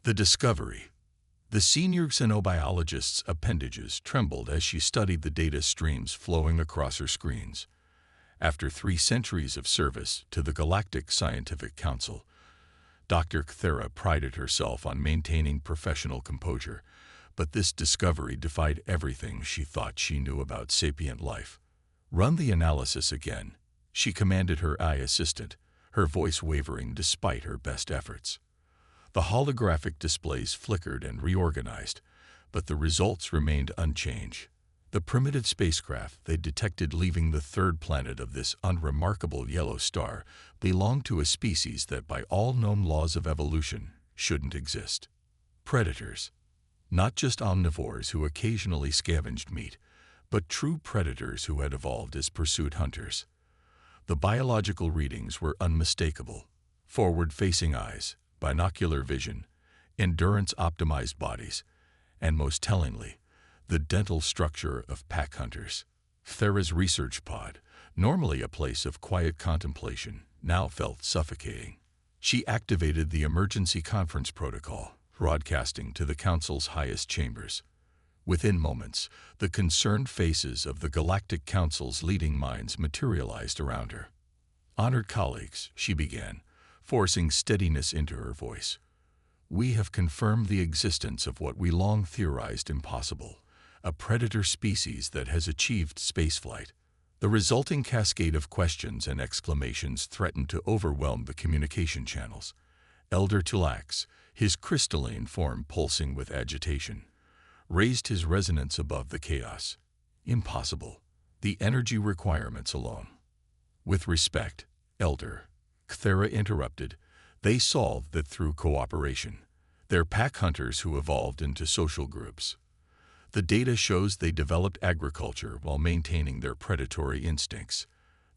The discovery. The senior xenobiologist's appendages trembled as she studied the data streams flowing across her screens. After 3 centuries of service to the Galactic Scientific Council, Dr. Cthera prided herself on maintaining professional composure, but this discovery defied everything she thought she knew about sapient life. "Run the analysis again," she commanded her AI assistant, her voice wavering despite her best efforts. The holographic displays flickered and reorganized, but the results remained unchanged. The primitive spacecraft they detected leaving the third planet of this unremarkable yellow star belonged to a species that by all known laws of evolution shouldn't exist. Predators. Not just omnivores who occasionally scavenged meat, but true predators who had evolved as pursuit hunters. The biological readings were unmistakable. Forward-facing eyes, binocular vision, endurance-optimized bodies, and most tellingly, the dental structure of pack hunters. Cthera's research pod, normally a place of quiet contemplation, now felt suffocating. She activated the emergency conference protocol, broadcasting to the Council's highest chambers. Within moments, the concerned faces of the Galactic Council's leading minds materialized around her. "Honored colleagues," she began, forcing steadiness into her voice, "we have confirmed the existence of what we long theorized impossible, a predator species that has achieved spaceflight." The resulting cascade of questions and exclamations threatened to overwhelm the communication channels. Elder Tulax, his crystalline form pulsing with agitation, raised his resonance above the chaos. "Impossible. The energy requirements alone." "With respect, Elder," Cthera interrupted, "they solved that through cooperation. They're pack hunters who evolved into social groups. The data shows they developed agriculture while maintaining their predatory instincts.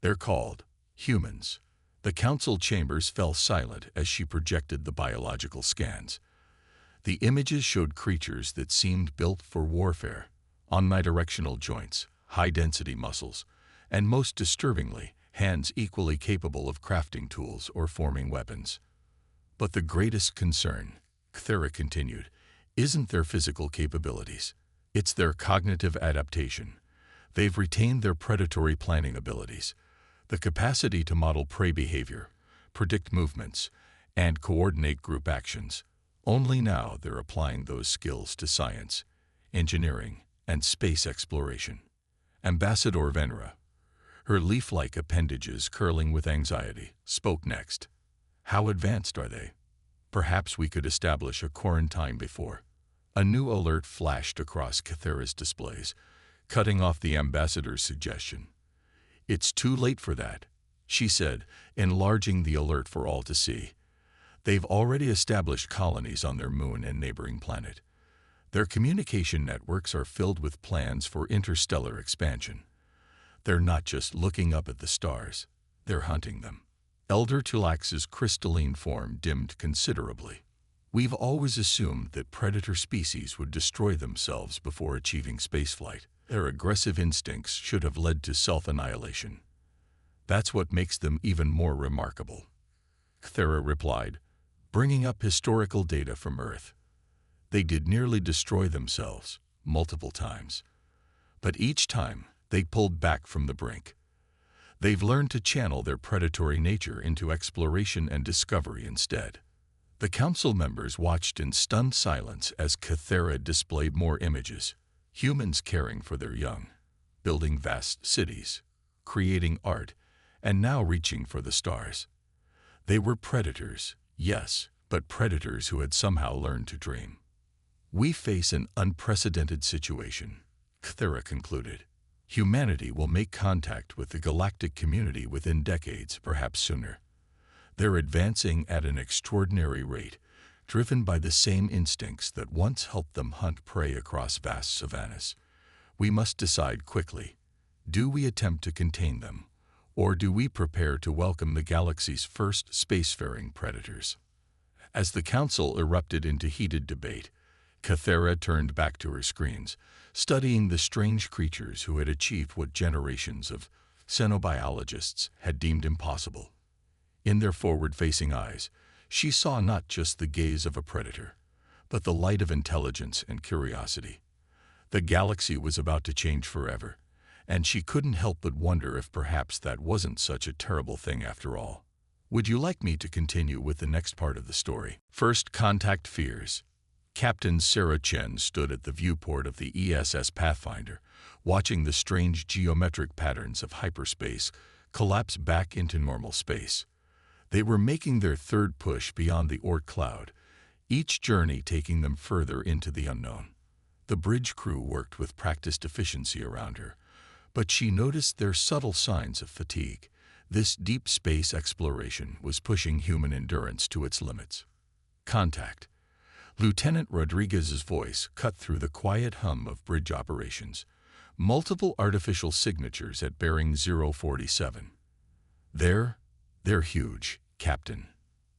They're called humans." The council chambers fell silent as she projected the biological scans. The images showed creatures that seemed built for warfare, omnidirectional joints, high-density muscles, and most disturbingly, hands equally capable of crafting tools or forming weapons. "But the greatest concern," Cthera continued, "isn't their physical capabilities. It's their cognitive adaptation. They've retained their predatory planning abilities, the capacity to model prey behavior, predict movements, and coordinate group actions. Only now they're applying those skills to science, engineering, and space exploration." Ambassador Venra, her leaf-like appendages curling with anxiety, spoke next. "How advanced are they? Perhaps we could establish a quarantine before." A new alert flashed across Cthera's displays, cutting off the ambassador's suggestion. "It's too late for that," she said, enlarging the alert for all to see. "They've already established colonies on their moon and neighboring planet. Their communication networks are filled with plans for interstellar expansion. They're not just looking up at the stars, they're hunting them." Elder Tulax's crystalline form dimmed considerably. "We've always assumed that predator species would destroy themselves before achieving spaceflight. Their aggressive instincts should have led to self-annihilation. That's what makes them even more remarkable," Cthera replied, bringing up historical data from Earth. "They did nearly destroy themselves, multiple times. But each time, they pulled back from the brink. They've learned to channel their predatory nature into exploration and discovery instead." The council members watched in stunned silence as Cthera displayed more images. Humans caring for their young, building vast cities, creating art, and now reaching for the stars. They were predators, yes, but predators who had somehow learned to dream. "We face an unprecedented situation," Cthera concluded. "Humanity will make contact with the galactic community within decades, perhaps sooner. They're advancing at an extraordinary rate, driven by the same instincts that once helped them hunt prey across vast savannas. We must decide quickly. Do we attempt to contain them, or do we prepare to welcome the galaxy's first spacefaring predators?" As the council erupted into heated debate, Cthera turned back to her screens, studying the strange creatures who had achieved what generations of xenobiologists had deemed impossible. In their forward-facing eyes, she saw not just the gaze of a predator, but the light of intelligence and curiosity. The galaxy was about to change forever, and she couldn't help but wonder if perhaps that wasn't such a terrible thing after all. Would you like me to continue with the next part of the story? First Contact Fears. Captain Sarah Chen stood at the viewport of the ESS Pathfinder, watching the strange geometric patterns of hyperspace collapse back into normal space. They were making their third push beyond the Oort cloud, each journey taking them further into the unknown. The bridge crew worked with practiced efficiency around her, but she noticed their subtle signs of fatigue. This deep space exploration was pushing human endurance to its limits. Contact. Lieutenant Rodriguez's voice cut through the quiet hum of bridge operations. Multiple artificial signatures at bearing 047. They're huge, Captain.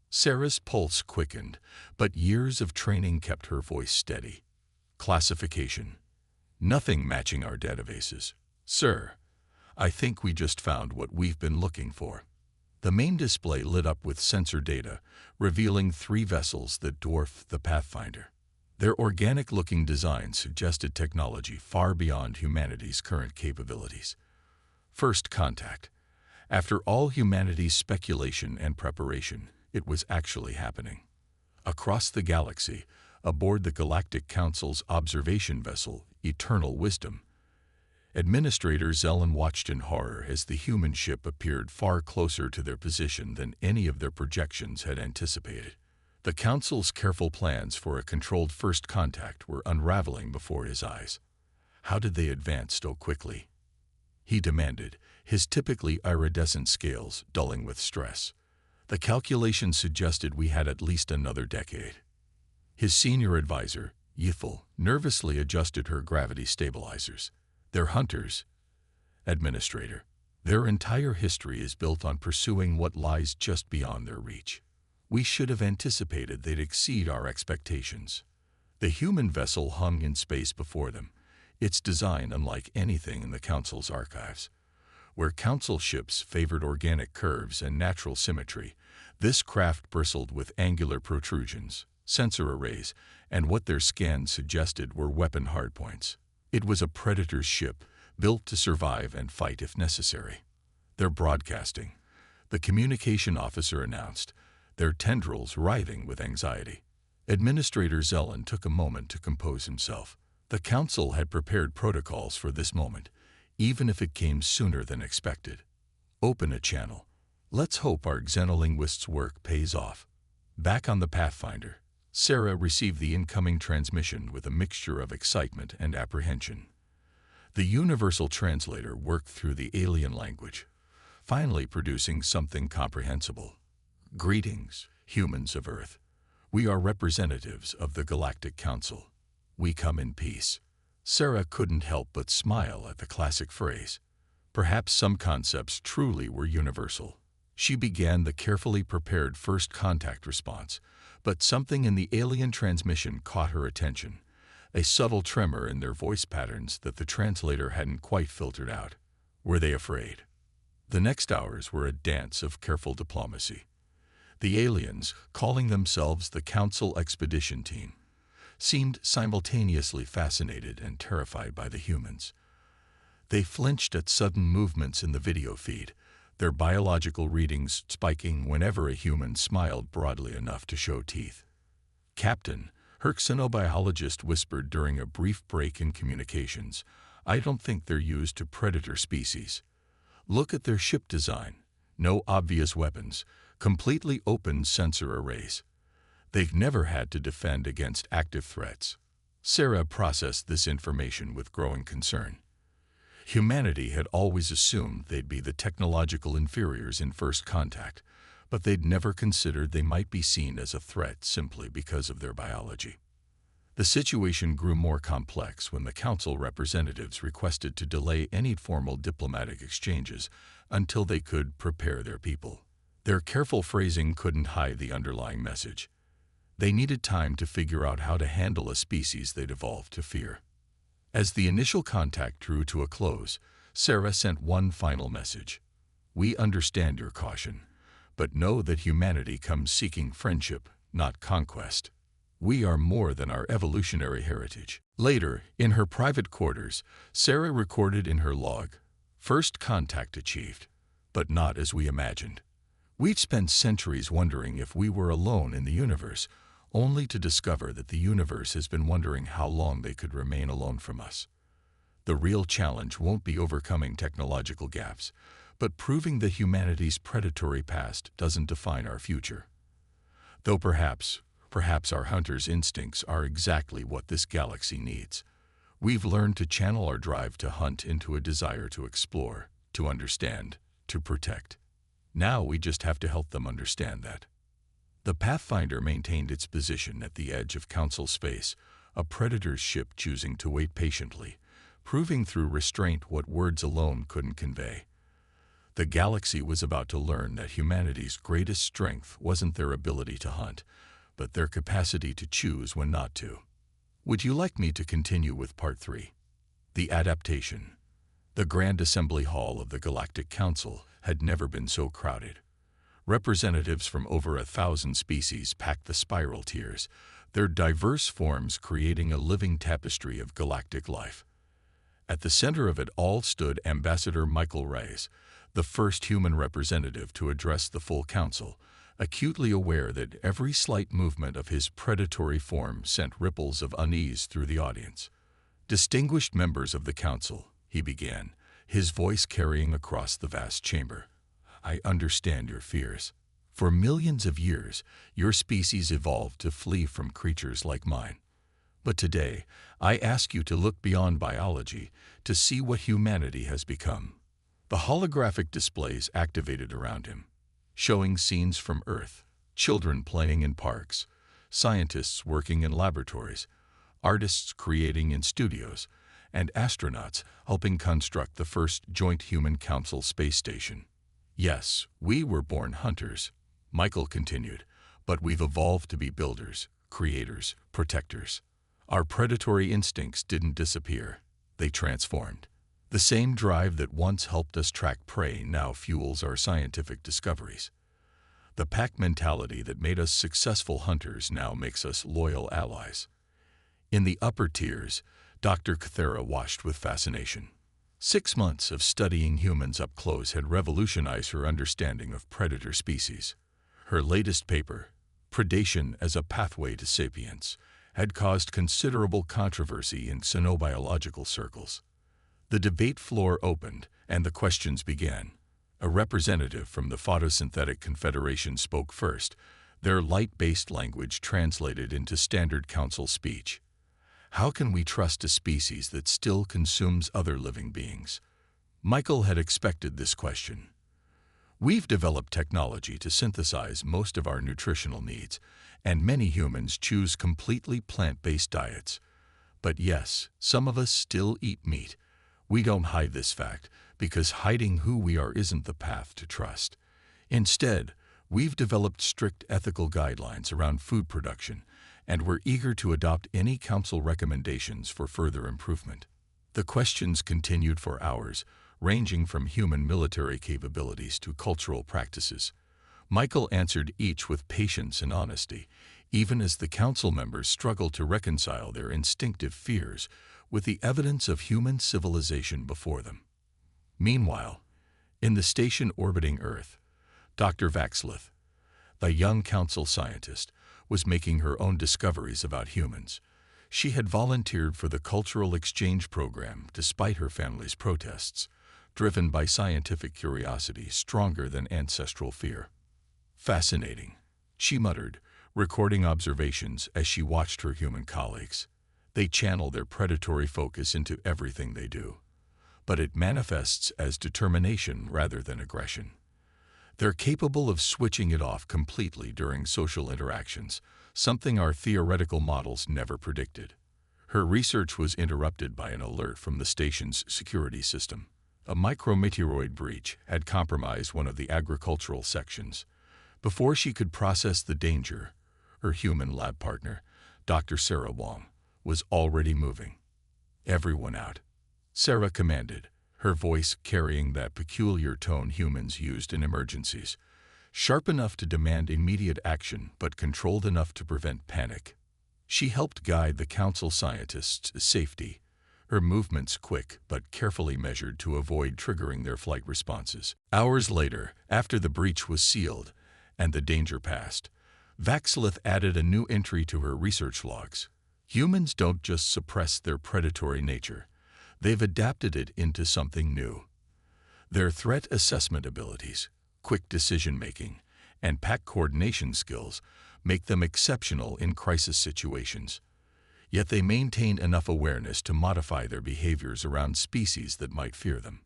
Sarah's pulse quickened, but years of training kept her voice steady. Classification. Nothing matching our databases. Sir, I think we just found what we've been looking for. The main display lit up with sensor data, revealing 3 vessels that dwarf the Pathfinder. Their organic-looking design suggested technology far beyond humanity's current capabilities. First Contact. After all humanity's speculation and preparation, it was actually happening. Across the galaxy, aboard the Galactic Council's observation vessel, Eternal Wisdom, Administrator Zelen watched in horror as the human ship appeared far closer to their position than any of their projections had anticipated. The Council's careful plans for a controlled first contact were unraveling before his eyes. How did they advance so quickly? He demanded, his typically iridescent scales dulling with stress. The calculations suggested we had at least another decade. His senior advisor, Yithel, nervously adjusted her gravity stabilizers. They're hunters, Administrator. Their entire history is built on pursuing what lies just beyond their reach. We should have anticipated they'd exceed our expectations. The human vessel hung in space before them, its design unlike anything in the Council's archives. Where Council ships favored organic curves and natural symmetry, this craft bristled with angular protrusions, sensor arrays, and what their scans suggested were weapon hardpoints. It was a predator's ship, built to survive and fight if necessary. They're broadcasting, the communication officer announced, their tendrils writhing with anxiety. Administrator Zelen took a moment to compose himself. The Council had prepared protocols for this moment, even if it came sooner than expected. Open a channel. Let's hope our xenolinguist's work pays off. Back on the Pathfinder, Sarah received the incoming transmission with a mixture of excitement and apprehension. The universal translator worked through the alien language, finally producing something comprehensible. Greetings, humans of Earth. We are representatives of the Galactic Council. We come in peace. Sarah couldn't help but smile at the classic phrase. Perhaps some concepts truly were universal. She began the carefully prepared first contact response, but something in the alien transmission caught her attention, a subtle tremor in their voice patterns that the translator hadn't quite filtered out. Were they afraid? The next hours were a dance of careful diplomacy. The aliens, calling themselves the Council Expedition Team, seemed simultaneously fascinated and terrified by the humans. They flinched at sudden movements in the video feed, their biological readings spiking whenever a human smiled broadly enough to show teeth. Captain, her xenobiologist whispered during a brief break in communications, I don't think they're used to predator species. Look at their ship design. No obvious weapons, completely open sensor arrays. They've never had to defend against active threats. Sarah processed this information with growing concern. Humanity had always assumed they'd be the technological inferiors in first contact, but they'd never considered they might be seen as a threat simply because of their biology. The situation grew more complex when the Council representatives requested to delay any formal diplomatic exchanges until they could prepare their people. Their careful phrasing couldn't hide the underlying message. They needed time to figure out how to handle a species they'd evolved to fear. As the initial contact drew to a close, Sarah sent one final message. We understand your caution, but know that humanity comes seeking friendship, not conquest. We are more than our evolutionary heritage. Later, in her private quarters, Sarah recorded in her log, "First contact achieved, but not as we imagined. We'd spent centuries wondering if we were alone in the universe, only to discover that the universe has been wondering how long they could remain alone from us. The real challenge won't be overcoming technological gaps, but proving that humanity's predatory past doesn't define our future. Though perhaps our hunter's instincts are exactly what this galaxy needs. We've learned to channel our drive to hunt into a desire to explore, to understand, to protect. Now we just have to help them understand that." The Pathfinder maintained its position at the edge of Council space, a predator's ship choosing to wait patiently, proving through restraint what words alone couldn't convey. The galaxy was about to learn that humanity's greatest strength wasn't their ability to hunt, but their capacity to choose when not to. Would you like me to continue with Part 3? The adaptation. The Grand Assembly Hall of the Galactic Council had never been so crowded. Representatives from over 1,000 species packed the spiral tiers, their diverse forms creating a living tapestry of galactic life. At the center of it all stood Ambassador Michael Reyes, the first human representative to address the full council, acutely aware that every slight movement of his predatory form sent ripples of unease through the audience. "Distinguished members of the council," he began, his voice carrying across the vast chamber, "I understand your fears. For millions of years, your species evolved to flee from creatures like mine. But today, I ask you to look beyond biology to see what humanity has become." The holographic displays activated around him, showing scenes from Earth, children playing in parks, scientists working in laboratories, artists creating in studios, and astronauts helping construct the first joint human council space station. "Yes, we were born hunters," Michael continued, "but we've evolved to be builders, creators, protectors. Our predatory instincts didn't disappear, they transformed. The same drive that once helped us track prey now fuels our scientific discoveries. The pack mentality that made us successful hunters now makes us loyal allies." In the upper tiers, Dr. Cathera watched with fascination. 6 months of studying humans up close had revolutionized her understanding of predator species. Her latest paper, "Predation as a Pathway to Sapience," had caused considerable controversy in xenobiological circles. The debate floor opened, and the questions began. A representative from the Photosynthetic Confederation spoke first, their light-based language translated into standard council speech. "How can we trust a species that still consumes other living beings?" Michael had expected this question. "We've developed technology to synthesize most of our nutritional needs, and many humans choose completely plant-based diets. But yes, some of us still eat meat. We don't hide this fact, because hiding who we are isn't the path to trust. Instead, we've developed strict ethical guidelines around food production, and we're eager to adopt any council recommendations for further improvement." The questions continued for hours, ranging from human military capabilities to cultural practices. Michael answered each with patience and honesty, even as the council members struggled to reconcile their instinctive fears with the evidence of human civilization before them. Meanwhile, in the station orbiting Earth, Dr. Vaxlith, the young council scientist, was making her own discoveries about humans. She had volunteered for the cultural exchange program despite her family's protests, driven by scientific curiosity stronger than ancestral fear. "Fascinating," she muttered, recording observations as she watched her human colleagues. They channel their predatory focus into everything they do, but it manifests as determination rather than aggression. They're capable of switching it off completely during social interactions, something our theoretical models never predicted. Her research was interrupted by an alert from the station's security system. A micrometeoroid breach had compromised one of the agricultural sections. Before she could process the danger, her human lab partner, Dr. Sarah Wong, was already moving. "Everyone out," Sarah commanded, her voice carrying that peculiar tone humans used in emergencies, sharp enough to demand immediate action but controlled enough to prevent panic. She helped guide the Council scientists to safety, her movements quick but carefully measured to avoid triggering their flight responses. Hours later, after the breach was sealed and the danger passed, Vaxilith added a new entry to her research logs. Humans don't just suppress their predatory nature, they've adapted it into something new. Their threat assessment abilities, quick decision-making, and pack coordination skills make them exceptional in crisis situations. Yet they maintain enough awareness to modify their behaviors around species that might fear them.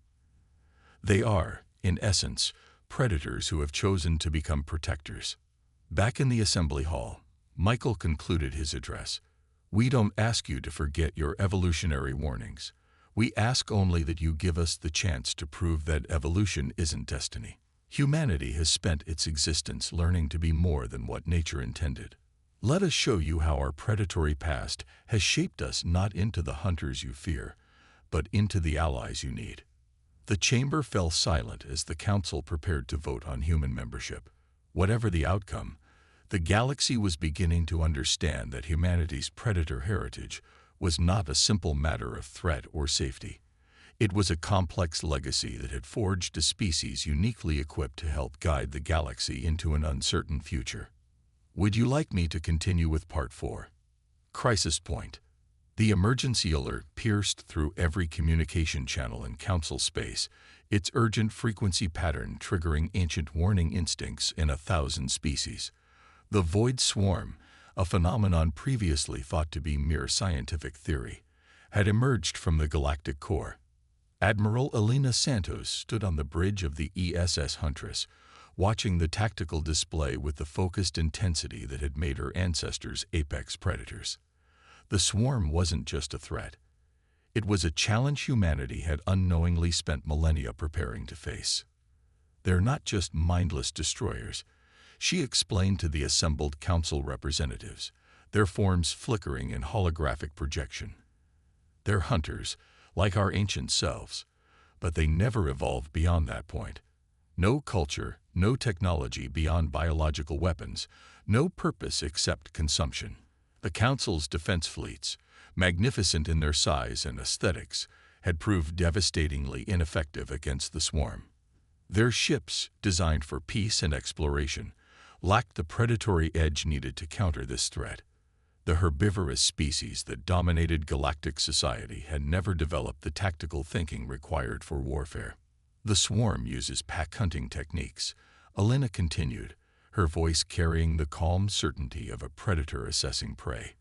They are, in essence, predators who have chosen to become protectors. Back in the assembly hall, Michael concluded his address. "We don't ask you to forget your evolutionary warnings. We ask only that you give us the chance to prove that evolution isn't destiny. Humanity has spent its existence learning to be more than what nature intended. Let us show you how our predatory past has shaped us not into the hunters you fear, but into the allies you need." The chamber fell silent as the Council prepared to vote on human membership. Whatever the outcome, the galaxy was beginning to understand that humanity's predator heritage was not a simple matter of threat or safety. It was a complex legacy that had forged a species uniquely equipped to help guide the galaxy into an uncertain future. Would you like me to continue with Part 4? Crisis Point. The emergency alert pierced through every communication channel in Council space, its urgent frequency pattern triggering ancient warning instincts in 1,000 species. The Void Swarm, a phenomenon previously thought to be mere scientific theory, had emerged from the galactic core. Admiral Elena Santos stood on the bridge of the ESS Huntress, watching the tactical display with the focused intensity that had made her ancestors apex predators. The swarm wasn't just a threat. It was a challenge humanity had unknowingly spent millennia preparing to face. "They're not just mindless destroyers," she explained to the assembled Council representatives, their forms flickering in holographic projection. "They're hunters, like our ancient selves, but they never evolved beyond that point. No culture, no technology beyond biological weapons, no purpose except consumption." The Council's defense fleets, magnificent in their size and aesthetics, had proved devastatingly ineffective against the swarm. Their ships, designed for peace and exploration, lacked the predatory edge needed to counter this threat. The herbivorous species that dominated galactic society had never developed the tactical thinking required for warfare. "The swarm uses pack hunting techniques," Elena continued, her voice carrying the calm certainty of a predator assessing prey.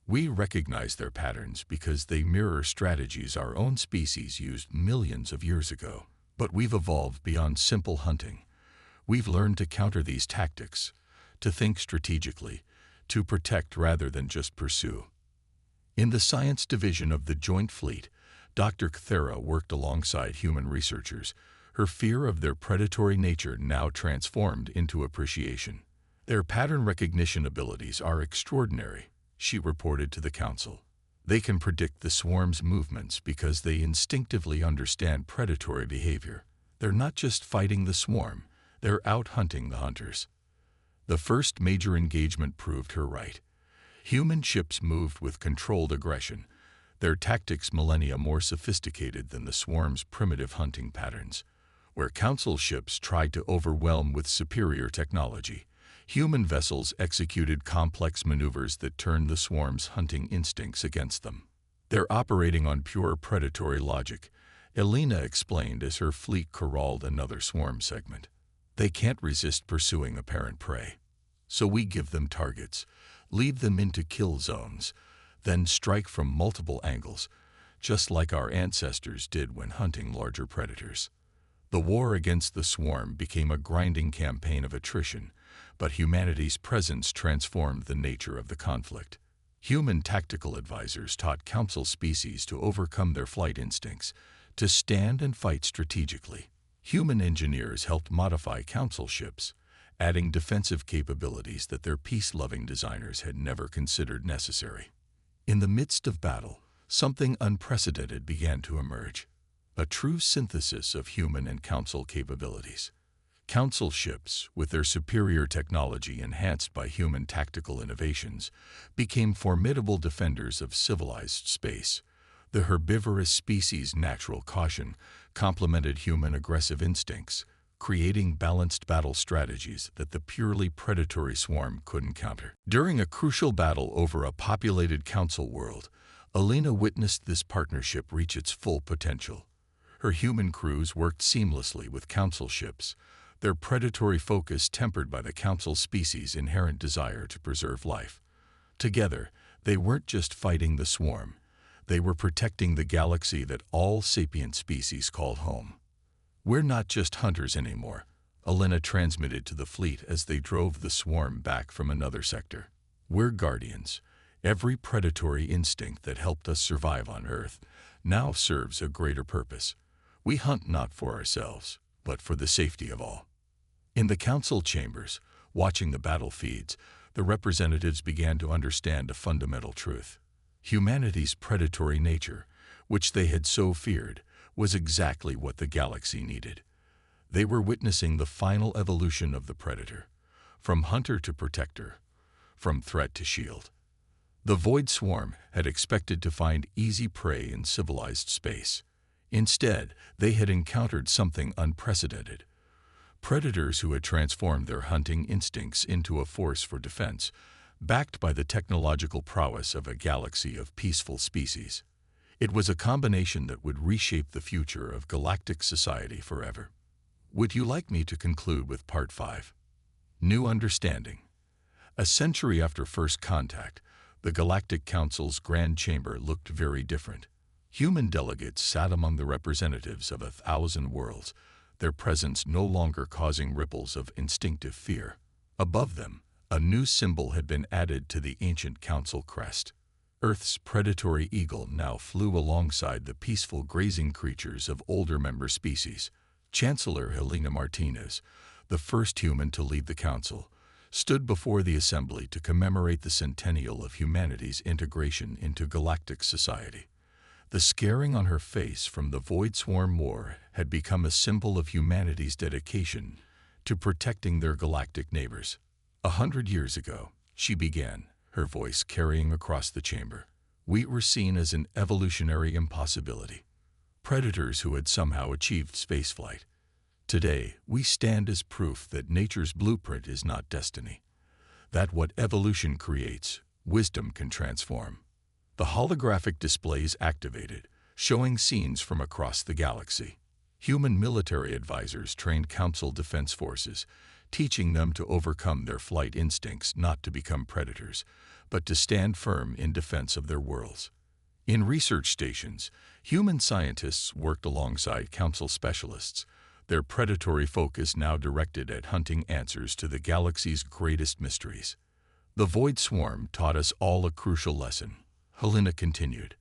"We recognize their patterns because they mirror strategies our own species used millions of years ago. But we've evolved beyond simple hunting. We've learned to counter these tactics, to think strategically, to protect rather than just pursue." In the science division of the Joint Fleet, Dr. Cthera worked alongside human researchers, her fear of their predatory nature now transformed into appreciation. "Their pattern recognition abilities are extraordinary," she reported to the Council. "They can predict the swarm's movements because they instinctively understand predatory behavior. They're not just fighting the swarm, they're out hunting the hunters." The first major engagement proved her right. Human ships moved with controlled aggression, their tactics millennia more sophisticated than the swarm's primitive hunting patterns. Where Council ships tried to overwhelm with superior technology, human vessels executed complex maneuvers that turned the swarm's hunting instincts against them. "They're operating on pure predatory logic," Elena explained as her fleet corralled another swarm segment. "They can't resist pursuing apparent prey. So we give them targets, lead them into kill zones, then strike from multiple angles, just like our ancestors did when hunting larger predators." The war against the swarm became a grinding campaign of attrition, but humanity's presence transformed the nature of the conflict. Human tactical advisors taught Council species to overcome their flight instincts, to stand and fight strategically. Human engineers helped modify Council ships, adding defensive capabilities that their peace-loving designers had never considered necessary. In the midst of battle, something unprecedented began to emerge. A true synthesis of human and Council capabilities. Council ships, with their superior technology enhanced by human tactical innovations, became formidable defenders of civilized space. The herbivorous species' natural caution complemented human aggressive instincts, creating balanced battle strategies that the purely predatory swarm couldn't counter. During a crucial battle over a populated council world, Alina witnessed this partnership reach its full potential. Her human crews worked seamlessly with council ships, their predatory focus tempered by the council species' inherent desire to preserve life. Together, they weren't just fighting the swarm, they were protecting the galaxy that all sapient species called home. "We're not just hunters anymore," Alina transmitted to the fleet as they drove the swarm back from another sector. "We're guardians. Every predatory instinct that helped us survive on Earth now serves a greater purpose. We hunt not for ourselves, but for the safety of all." In the council chambers, watching the battle feeds, the representatives began to understand a fundamental truth. Humanity's predatory nature, which they had so feared, was exactly what the galaxy needed. They were witnessing the final evolution of the predator, from hunter to protector, from threat to shield. The Void Swarm had expected to find easy prey in civilized space. Instead, they had encountered something unprecedented. Predators who had transformed their hunting instincts into a force for defense, backed by the technological prowess of a galaxy of peaceful species. It was a combination that would reshape the future of galactic society forever. Would you like me to conclude with Part 5? New Understanding. A century after first contact, the Galactic Council's Grand Chamber looked very different. Human delegates sat among the representatives of 1,000 worlds, their presence no longer causing ripples of instinctive fear. Above them, a new symbol had been added to the ancient council crest. Earth's predatory eagle now flew alongside the peaceful grazing creatures of older member species. Chancellor Helena Martinez, the first human to lead the council, stood before the assembly to commemorate the centennial of humanity's integration into galactic society. The scarring on her face from the Void Swarm War had become a symbol of humanity's dedication to protecting their galactic neighbors. 100 years ago, she began, her voice carrying across the chamber. We were seen as an evolutionary impossibility, predators who had somehow achieved spaceflight. Today, we stand as proof that nature's blueprint is not destiny, that what evolution creates, wisdom can transform. The holographic displays activated, showing scenes from across the galaxy. Human military advisors trained council defense forces, teaching them to overcome their flight instincts, not to become predators, but to stand firm in defense of their worlds. In research stations, human scientists worked alongside council specialists, their predatory focus now directed at hunting answers to the galaxy's greatest mysteries. The Void Swarm taught us all a crucial lesson, Helena continued.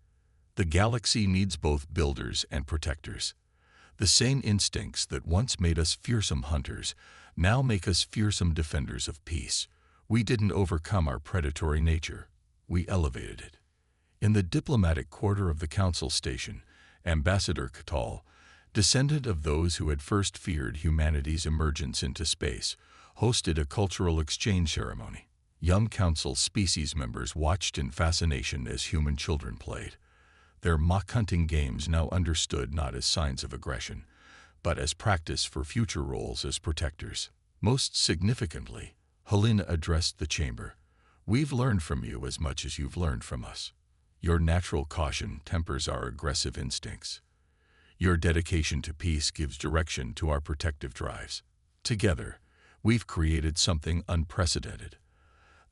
The galaxy needs both builders and protectors. The same instincts that once made us fearsome hunters now make us fearsome defenders of peace. We didn't overcome our predatory nature, we elevated it. In the diplomatic quarter of the council station, Ambassador Catal, descendant of those who had first feared humanity's emergence into space, hosted a cultural exchange ceremony. Young council species members watched in fascination as human children played, their mock hunting games now understood not as signs of aggression, but as practice for future roles as protectors. Most significantly, Helena addressed the chamber. We've learned from you as much as you've learned from us. Your natural caution tempers our aggressive instincts. Your dedication to peace gives direction to our protective drives. Together, we've created something unprecedented.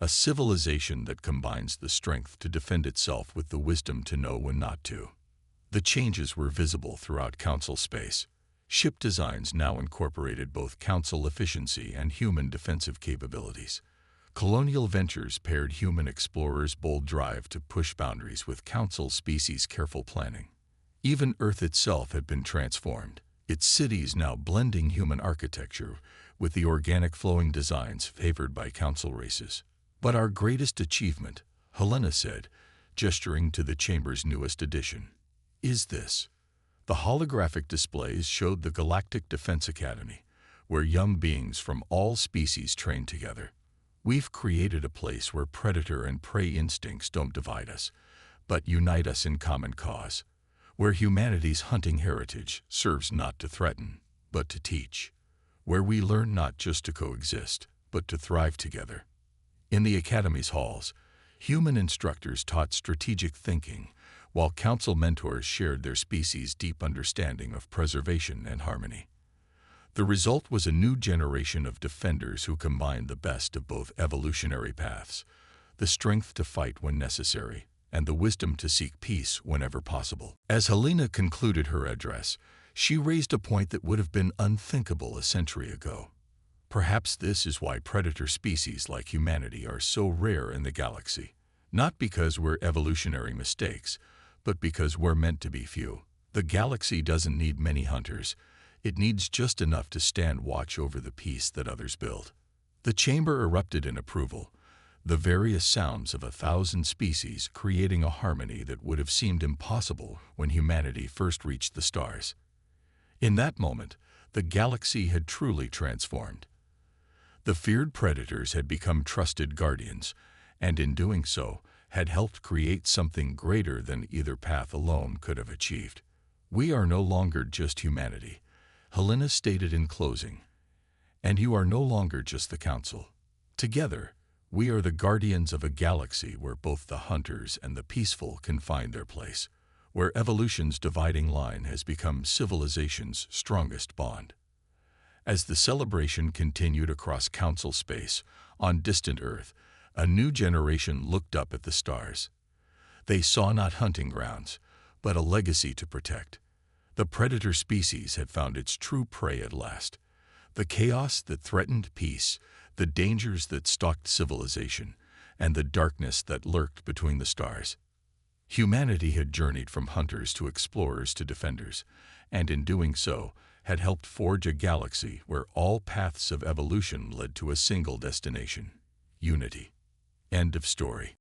A civilization that combines the strength to defend itself with the wisdom to know when not to. The changes were visible throughout council space. Ship designs now incorporated both council efficiency and human defensive capabilities. Colonial ventures paired human explorers' bold drive to push boundaries with council species' careful planning. Even Earth itself had been transformed, its cities now blending human architecture with the organic flowing designs favored by council races. But our greatest achievement, Helena said, gesturing to the chamber's newest addition, is this. The holographic displays showed the Galactic Defense Academy, where young beings from all species train together. We've created a place where predator and prey instincts don't divide us, but unite us in common cause, where humanity's hunting heritage serves not to threaten, but to teach, where we learn not just to coexist, but to thrive together. In the Academy's halls, human instructors taught strategic thinking, while council mentors shared their species' deep understanding of preservation and harmony. The result was a new generation of defenders who combined the best of both evolutionary paths, the strength to fight when necessary, and the wisdom to seek peace whenever possible. As Helena concluded her address, she raised a point that would have been unthinkable a century ago. Perhaps this is why predator species like humanity are so rare in the galaxy. Not because we're evolutionary mistakes, but because we're meant to be few. The galaxy doesn't need many hunters. It needs just enough to stand watch over the peace that others build. The chamber erupted in approval, the various sounds of 1,000 species creating a harmony that would have seemed impossible when humanity first reached the stars. In that moment, the galaxy had truly transformed. The feared predators had become trusted guardians, and in doing so, had helped create something greater than either path alone could have achieved. We are no longer just humanity, Helena stated in closing, and you are no longer just the Council. Together, we are the guardians of a galaxy where both the hunters and the peaceful can find their place, where evolution's dividing line has become civilization's strongest bond. As the celebration continued across Council space, on distant Earth, a new generation looked up at the stars. They saw not hunting grounds, but a legacy to protect. The predator species had found its true prey at last. The chaos that threatened peace, the dangers that stalked civilization, and the darkness that lurked between the stars. Humanity had journeyed from hunters to explorers to defenders, and in doing so, had helped forge a galaxy where all paths of evolution led to a single destination: unity. End of story.